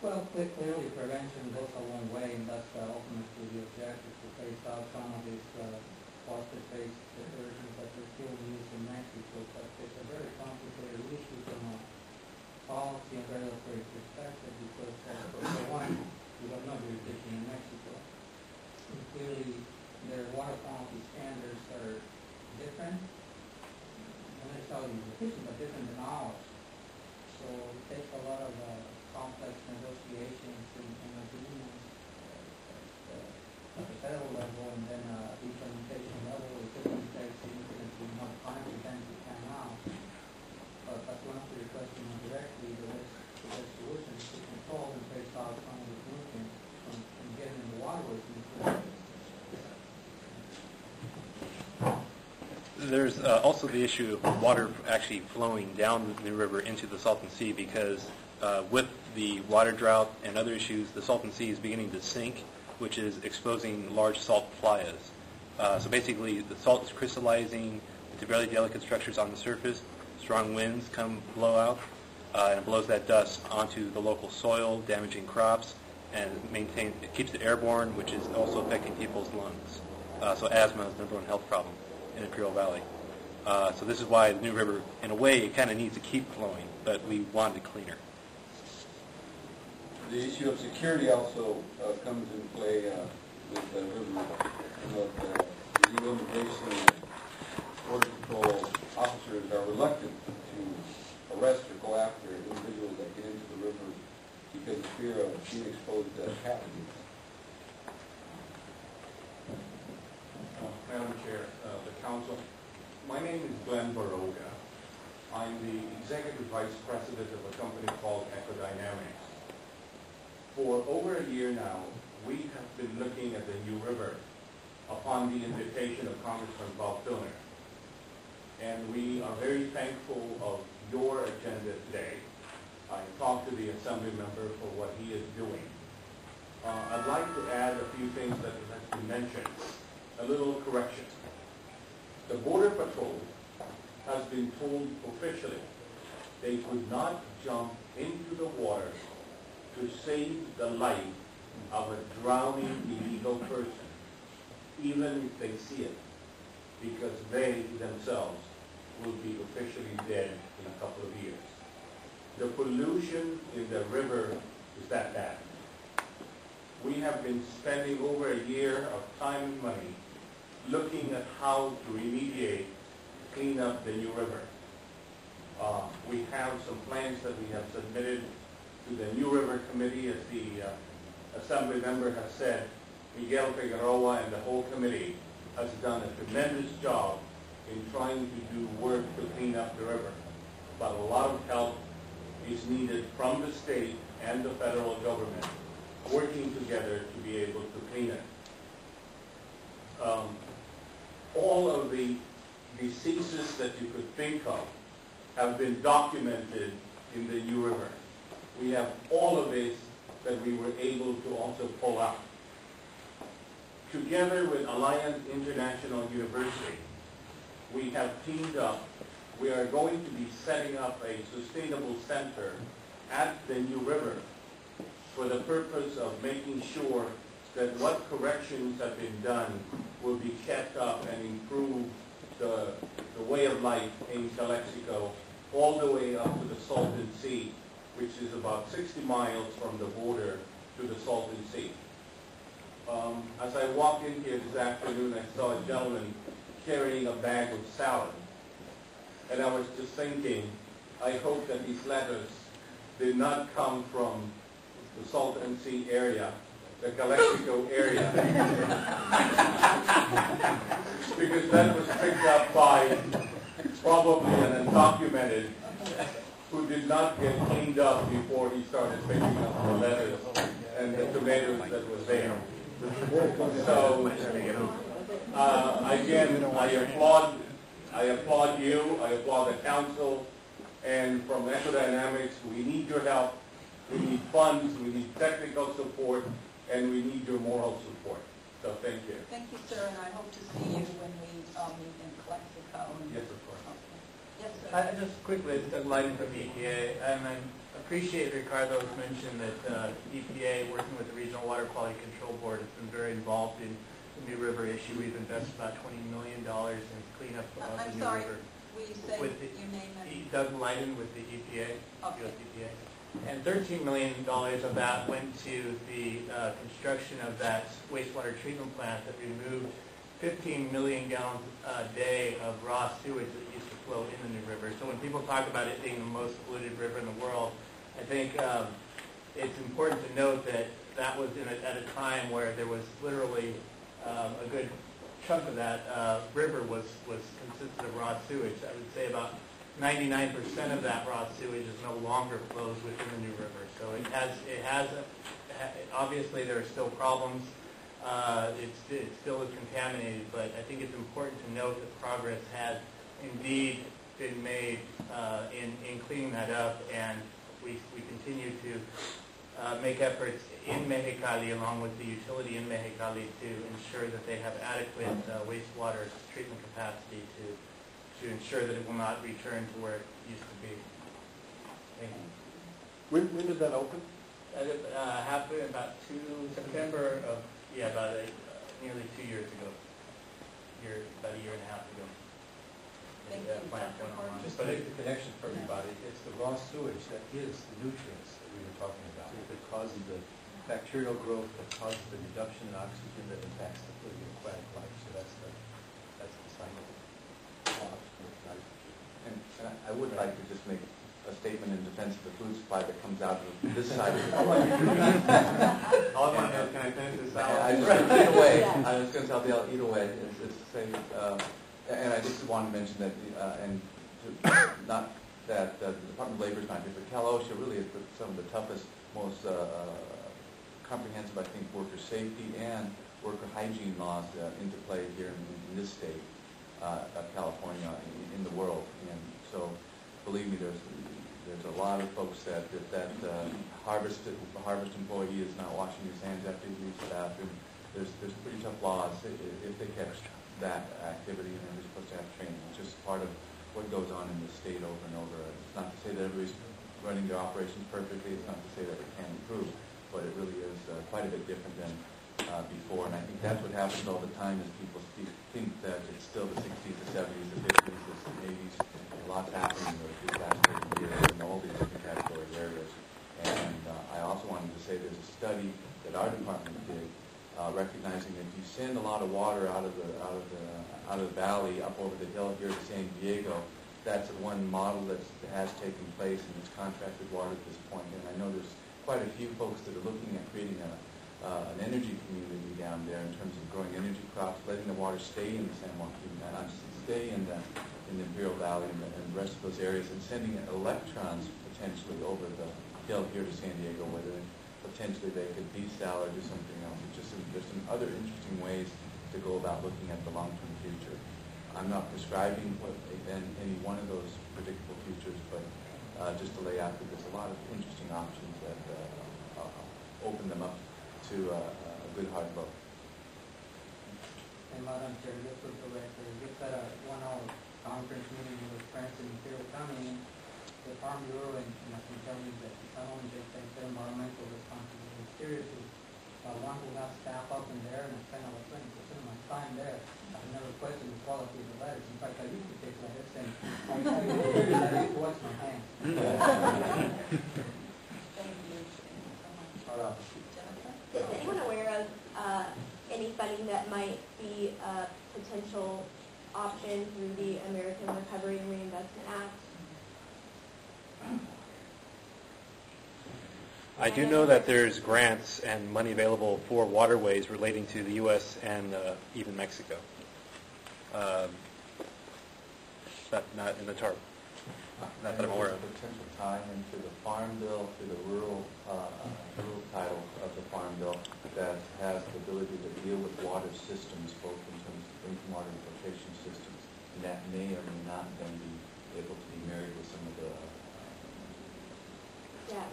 Well, clearly prevention goes a long way, and that's ultimately the objective, to phase out some of these phosphate-based detergents that are still used in Mexico. But it's a very complicated issue from a policy and regulatory perspective because, for one, we have no jurisdiction in Mexico. And clearly, their water quality standards are different, not necessarily deficient, but different than ours. So it takes a lot of complex negotiations and agreements at the federal level, and then at the implementation level, it typically takes significantly more time to than to pan out. But to answer your question directly, the best solution is to control and phase out some of the pollutants from getting in the waterways. There's also the issue of water actually flowing down the river into the Salton Sea because with the water drought and other issues, the Salton Sea is beginning to sink, which is exposing large salt playas. So basically, the salt is crystallizing into very delicate structures on the surface. Strong winds blow out, and it blows that dust onto the local soil, damaging crops, and it keeps it airborne, which is also affecting people's lungs. So asthma is the number one health problem in Imperial Valley. So this is why the New River, in a way, it kind of needs to keep flowing, but we want it cleaner. The issue of security also comes into play with the river. The illegal immigration and border control officers are reluctant to arrest or go after individuals that get into the river because of fear of being exposed to pathogens. Madam Chair, the Council, my name is Glenn Baroga. I'm the Executive Vice President of a company called Ecodynamics. For over a year now, we have been looking at the New River upon the invitation of Congressman Bob Filner. And we are very thankful of your agenda today. I talked to the Assembly member for what he is doing. I'd like to add a few things that has been mentioned. A little correction. The Border Patrol has been told officially they could not jump into the water to save the life of a drowning illegal person, even if they see it, because they themselves will be officially dead in a couple of years. The pollution in the river is that bad. We have been spending over a year of time and money looking at how to remediate, clean up the New River. We have some plans that we have submitted to the New River Committee, as the Assembly member has said. Miguel Figueroa and the whole committee has done a tremendous job in trying to do work to clean up the river. But a lot of help is needed from the state and the federal government working together to be able to clean it. All of the diseases that you could think of have been documented in the New River. We have all of this that we were able to also pull out. Together with Alliance International University, we have teamed up. We are going to be setting up a sustainable center at the New River for the purpose of making sure that what corrections have been done will be kept up and improve the way of life in Calexico all the way up to the Salton Sea, which is about 60 miles from the border to the Salton Sea. As I walked in here this afternoon, I saw a gentleman carrying a bag of salad. And I was just thinking, I hope that these letters did not come from the Salton Sea area, the Calexico area, because that was picked up by probably an undocumented who did not get cleaned up before he started picking up the lettuce and the tomatoes that was there. So, again, I applaud you, I applaud the council, and from Ecodynamics, we need your help. We need funds, we need technical support, and we need your moral support. So thank you. Thank you, sir, and I hope to see you when we meet in Calexico. Yes, of course. Okay. Yes, sir. Just quickly, Doug Lighting from EPA, and appreciate Ricardo's mention that EPA, working with the Regional Water Quality Control Board, has been very involved in the New River issue. We've invested about $20 million in cleanup of the I'm New sorry, River. will you say With the- your name and? Doug Leiden with the EPA, Okay. US EPA. And $13 million of that went to the construction of that wastewater treatment plant that removed 15 million gallons a day of raw sewage that used to flow in the New River. So when people talk about it being the most polluted river in the world, I think it's important to note that that was at a time where there was literally a good chunk of that river was consisted of raw sewage. I would say about 99% of that raw sewage is no longer flows within the New River. So obviously there are still problems. It still is contaminated, but I think it's important to note that progress has indeed been made in cleaning that up, and we continue to make efforts in Mexicali along with the utility in Mexicali to ensure that they have adequate wastewater treatment capacity to ensure that it will not return to where it used to be. Thank you. When did that open? Happened about September of, about nearly 2 years ago. About a year and a half ago. Thank The you, plant Dr. went Horton. online. Just to make the connection for everybody, it's the raw sewage that is the nutrients that we were talking about. That causes the bacterial growth, that causes the reduction in oxygen that impacts the fluid and aquatic life. So that's the cycle. And I would like to just make a statement in defense of the food supply that comes out of this side of the All I want to know is, can I finish this out? Either way, I was going to tell Dale, either way, it's the same. And I just wanted to mention that, not that the Department of Labor is not here, but Cal OSHA really has put some of the toughest, most comprehensive, I think, worker safety and worker hygiene laws into play here in this state of California, in the world. And so, believe me, there's a lot of folks that harvest employee is not washing his hands after he leaves the bathroom. There's pretty tough laws if they catch that activity, and they're supposed to have training. It's just part of what goes on in the state over and over. It's not to say that everybody's running their operations perfectly. It's not to say that it can't improve, but it really is quite a bit different than before. And I think that's what happens all the time is people think that it's still the 60s, the 70s, the 50s, the 80s. A lot's happening in the past 30 years in all these different category areas. And I also wanted to say there's a study that our department did recognizing that you send a lot of water out of the valley up over the hill here to San Diego. That's one model that has taken place, and it's contracted water at this point. And I know there's quite a few folks that are looking at creating an energy community down there in terms of growing energy crops, letting the water stay in the San Joaquin Valley, stay in the Imperial Valley and the rest of those areas, and sending electrons potentially over the hill here to San Diego, whether potentially they could desal or do something else. There's some other interesting ways to go about looking at the long-term future. I'm not prescribing any one of those predictable futures, but just to lay out that there's a lot of interesting options that open them up to a good hard look. And Madam Chair, just for the record, just at a 1-hour conference meeting with friends in Imperial County, the Farm Bureau, and I can tell you that not only they take their environmental responsibility seriously, one who has staff up in there, and I spend over 20% of my time there. I've never questioned the quality of the letters. In fact, I used to take letters, and I used to wash my hands. Thank you. Thank you so much. Jennifer? Is anyone aware of any funding that might be a potential option through the American Recovery and Reinvestment Act? I do know that there's grants and money available for waterways relating to the U.S. and even Mexico. Not in the TARP. Not that I'm aware of. Potential tie into the Farm Bill, to the rural title of the Farm Bill that has the ability to deal with water systems, both in terms of drinking water and filtration systems, and that may or may not then be able to be married with some of the Yeah,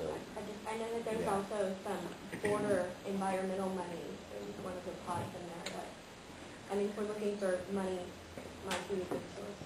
I know that there's also some border environmental money. There's one of the pots in there, but I mean, if we're looking for money, might be a good source.